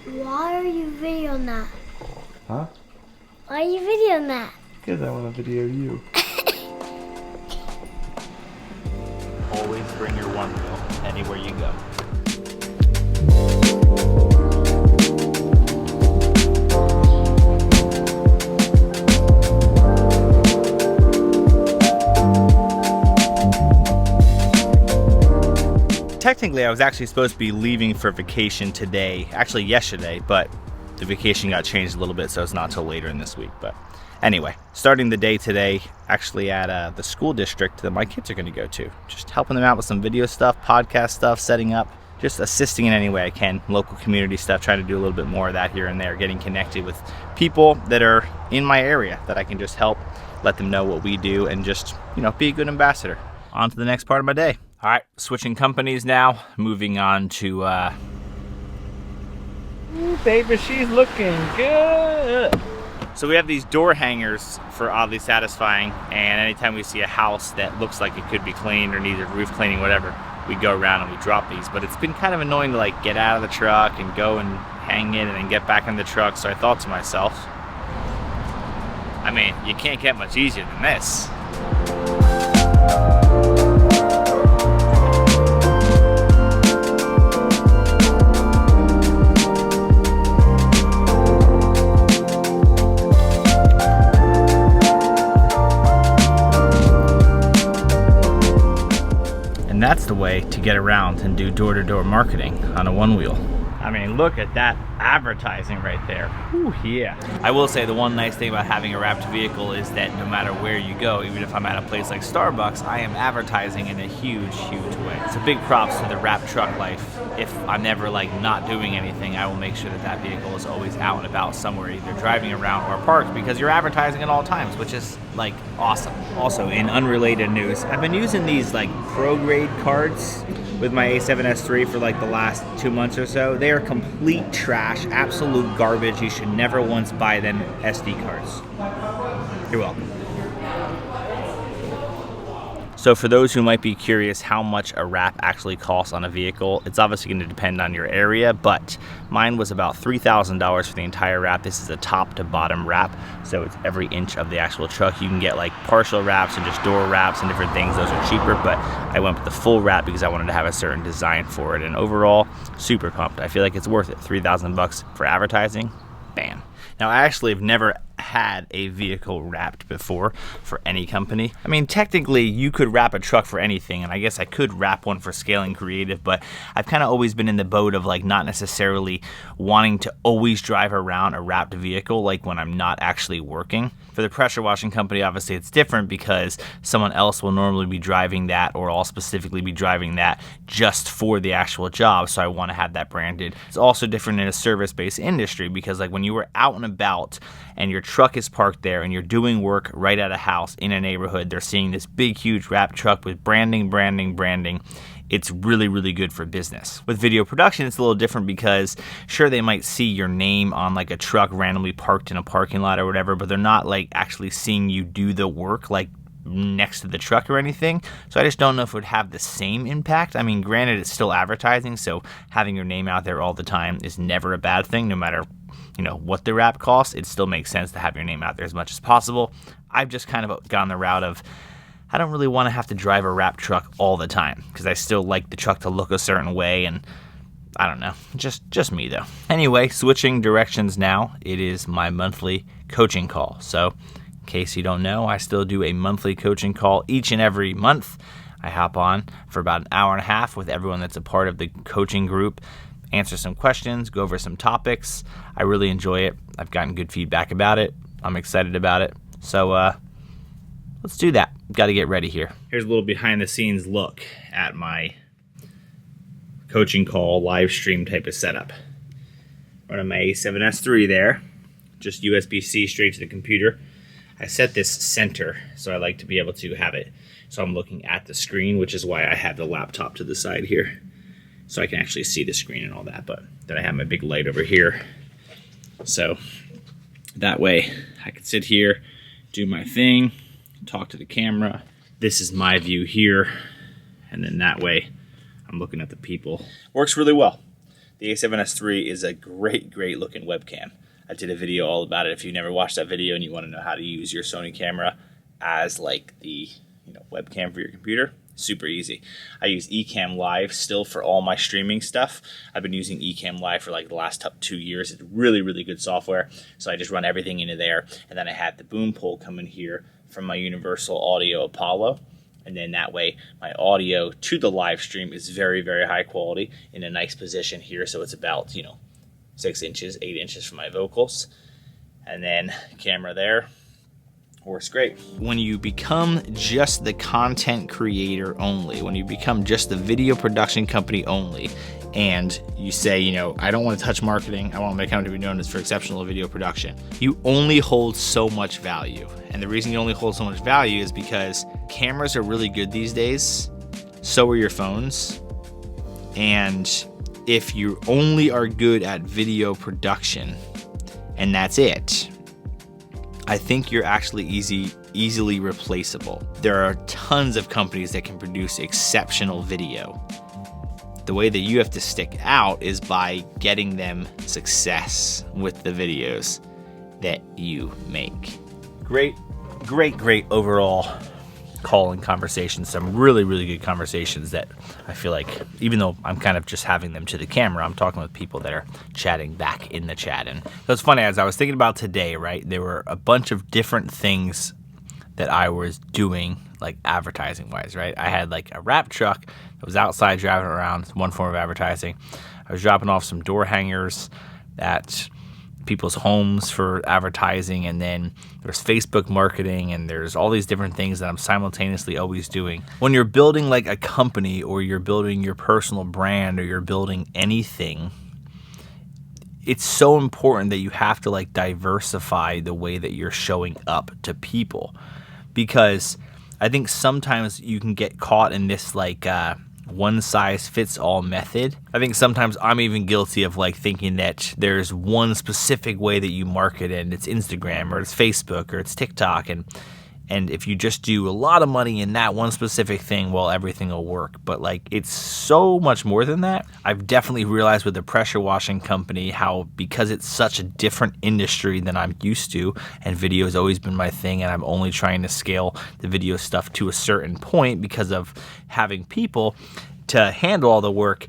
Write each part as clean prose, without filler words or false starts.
Why are you videoing that? Huh? Why are you videoing that? Because I want to video you. Always bring your one wheel anywhere you go. Technically, I was actually supposed to be leaving for vacation today, actually yesterday, but the vacation got changed a little bit, so it's not till later in this week. But anyway, starting the day today, actually at the school district that my kids are going to go to. Just helping them out with some video stuff, podcast stuff, setting up, just assisting in any way I can. Local community stuff, trying to do a little bit more of that here and there, getting connected with people that are in my area that I can just help, let them know what we do, and just, be a good ambassador. On to the next part of my day. All right, switching companies now, moving on to, Ooh, baby, she's looking good. So we have these door hangers for Oddly Satisfying, and anytime we see a house that looks like it could be cleaned or needs a roof cleaning, whatever, we go around and we drop these. But it's been kind of annoying to get out of the truck and go and hang it and then get back in the truck. So I thought to myself, I mean, you can't get much easier than this. And that's the way to get around and do door-to-door marketing on a one wheel. I mean, look at that advertising right there. Ooh, yeah. I will say the one nice thing about having a wrapped vehicle is that no matter where you go, even if I'm at a place like Starbucks, I am advertising in a huge, huge way. It's a big props to the wrapped truck life. If I'm ever not doing anything, I will make sure that that vehicle is always out and about somewhere, either driving around or parked, because you're advertising at all times, which is awesome. Also, in unrelated news, I've been using these pro grade cards with my A7S III for the last 2 months or so. They are complete trash, absolute garbage. You should never once buy them SD cards. You're welcome. So for those who might be curious how much a wrap actually costs on a vehicle, it's obviously going to depend on your area, but mine was about $3,000 for the entire wrap. This is a top to bottom wrap, so it's every inch of the actual truck. You can get partial wraps and just door wraps and different things. Those are cheaper, but I went with the full wrap because I wanted to have a certain design for it. And overall, super pumped. I feel like it's worth it. $3,000 for advertising, bam. Now, I actually have never had a vehicle wrapped before for any company. I mean, technically, you could wrap a truck for anything, and I guess I could wrap one for Scaling Creative, but I've kind of always been in the boat of not necessarily wanting to always drive around a wrapped vehicle when I'm not actually working. For the pressure washing company, obviously it's different because someone else will normally be driving that, or I'll specifically be driving that just for the actual job, so I want to have that branded. It's also different in a service-based industry because when you were out and about and your truck is parked there and you're doing work right at a house in a neighborhood, they're seeing this big, huge wrap truck with branding. It's really, really good for business. With video production, it's a little different because sure, they might see your name on a truck randomly parked in a parking lot or whatever, but they're not actually seeing you do the work next to the truck or anything. So I just don't know if it would have the same impact. I mean, granted, it's still advertising, so having your name out there all the time is never a bad thing, no matter what the wrap costs. It still makes sense to have your name out there as much as possible. I've just kind of gone the route of I don't really want to have to drive a wrap truck all the time because I still like the truck to look a certain way, and I don't know, just me though. Anyway, switching directions now, it is my monthly coaching call. So in case you don't know, I still do a monthly coaching call each and every month. I hop on for about an hour and a half with everyone that's a part of the coaching group, answer some questions, go over some topics. I really enjoy it. I've gotten good feedback about it. I'm excited about it. So let's do that. Got to get ready here. Here's a little behind the scenes look at my coaching call live stream type of setup. Running my A7S III there, just USB-C straight to the computer. I set this center, so I like to be able to have it so I'm looking at the screen, which is why I have the laptop to the side here, so I can actually see the screen and all that. But then I have my big light over here, so that way I can sit here, do my thing, talk to the camera. This is my view here, and then that way I'm looking at the people. Works really well. The A7S III is a great looking webcam. I did a video all about it. If you've never watched that video and you want to know how to use your Sony camera as like the webcam for your computer, super easy. I use Ecamm Live still for all my streaming stuff. I've been using Ecamm Live for like the last 2 years. It's really good software. So I just run everything into there. And then I had the boom pole come in here from my Universal Audio Apollo. And then that way my audio to the live stream is very high quality in a nice position here. So it's about, 6 inches, 8 inches from my vocals. And then camera there. Works great. When you become just the content creator only, when you become just the video production company only, and you say, I don't want to touch marketing, I want my company to be known as for exceptional video production, you only hold so much value. And the reason you only hold so much value is because cameras are really good these days, so are your phones. And if you only are good at video production and that's it, I think you're actually easily replaceable. There are tons of companies that can produce exceptional video. The way that you have to stick out is by getting them success with the videos that you make. Great overall call and conversations. Some really good conversations that I feel like, even though I'm kind of just having them to the camera, I'm talking with people that are chatting back in the chat. And so it's funny, as I was thinking about today, right, there were a bunch of different things that I was doing, like advertising wise, right? I had like a wrap truck that was outside driving around, one form of advertising. I was dropping off some door hangers at people's homes for advertising, and then there's Facebook marketing, and there's all these different things that I'm simultaneously always doing. When you're building like a company, or you're building your personal brand, or you're building anything, it's so important that you have to like diversify the way that you're showing up to people, because I think sometimes you can get caught in this like one size fits all method. I think sometimes I'm even guilty of like thinking that there's one specific way that you market, and it's Instagram or it's Facebook or it's TikTok, and if you just do a lot of money in that one specific thing, well, everything will work. But like, it's so much more than that. I've definitely realized with the pressure washing company how, because it's such a different industry than I'm used to, and video has always been my thing, and I'm only trying to scale the video stuff to a certain point because of having people to handle all the work.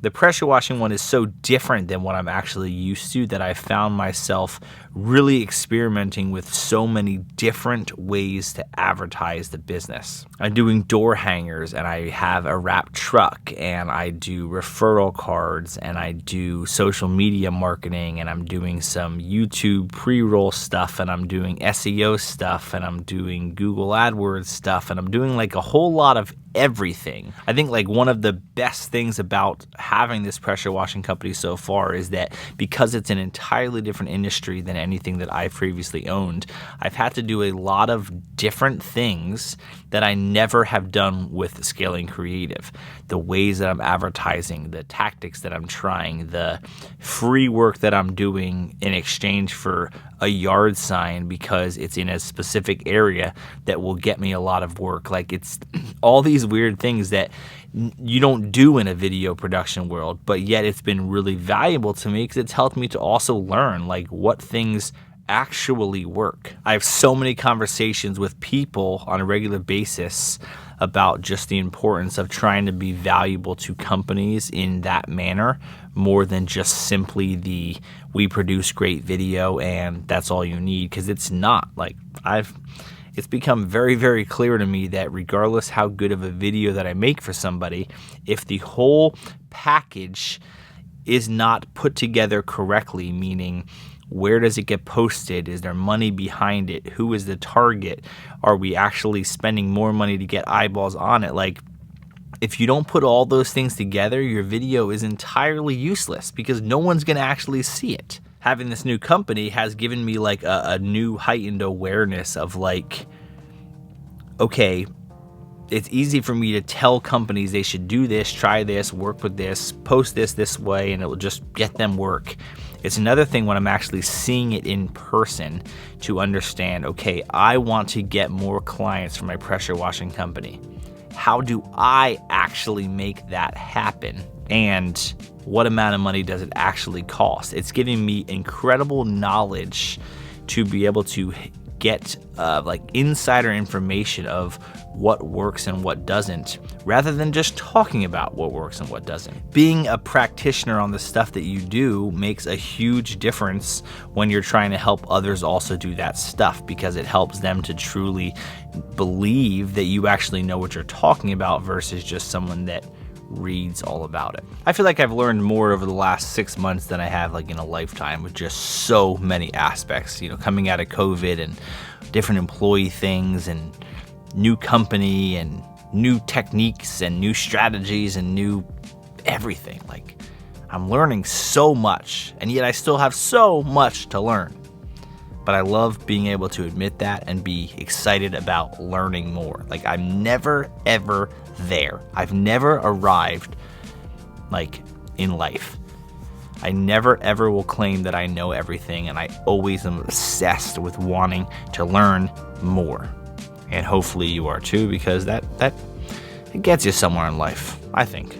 The pressure washing one is so different than what I'm actually used to that I found myself really experimenting with so many different ways to advertise the business. I'm doing door hangers, and I have a wrap truck, and I do referral cards, and I do social media marketing, and I'm doing some YouTube pre-roll stuff, and I'm doing SEO stuff, and I'm doing Google AdWords stuff, and I'm doing like a whole lot of everything. I think like one of the best things about having this pressure washing company so far is that because it's an entirely different industry than anything that I've previously owned, I've had to do a lot of different things that I never have done with scaling creative. The ways that I'm advertising, the tactics that I'm trying, the free work that I'm doing in exchange for a yard sign because it's in a specific area that will get me a lot of work. Like, it's all these weird things that you don't do in a video production world, but yet it's been really valuable to me because it's helped me to also learn like what things actually work. I have so many conversations with people on a regular basis about just the importance of trying to be valuable to companies in that manner, more than just simply the we produce great video and that's all you need, because it's not. Like, it's become very clear to me that regardless how good of a video that I make for somebody, if the whole package is not put together correctly, meaning where does it get posted? Is there money behind it? Who is the target? Are we actually spending more money to get eyeballs on it? Like, if you don't put all those things together, your video is entirely useless because no one's going to actually see it. Having this new company has given me like a new heightened awareness of like, okay, it's easy for me to tell companies they should do this, try this, work with this, post this way, and it will just get them work. It's another thing when I'm actually seeing it in person to understand, okay, I want to get more clients for my pressure washing company. How do I actually make that happen? and what amount of money does it actually cost. It's giving me incredible knowledge to be able to get like insider information of what works and what doesn't, rather than just talking about what works and what doesn't. Being a practitioner on the stuff that you do makes a huge difference when you're trying to help others also do that stuff, because it helps them to truly believe that you actually know what you're talking about versus just someone that reads all about it. I feel like I've learned more over the last 6 months than I have like in a lifetime, with just so many aspects, coming out of COVID and different employee things and new company and new techniques and new strategies and new everything. Like, I'm learning so much, and yet I still have so much to learn. But I love being able to admit that and be excited about learning more. Like, I'm never ever there. I've never arrived like in life. I never ever will claim that I know everything, and I always am obsessed with wanting to learn more. And hopefully you are too, because that it gets you somewhere in life, I think.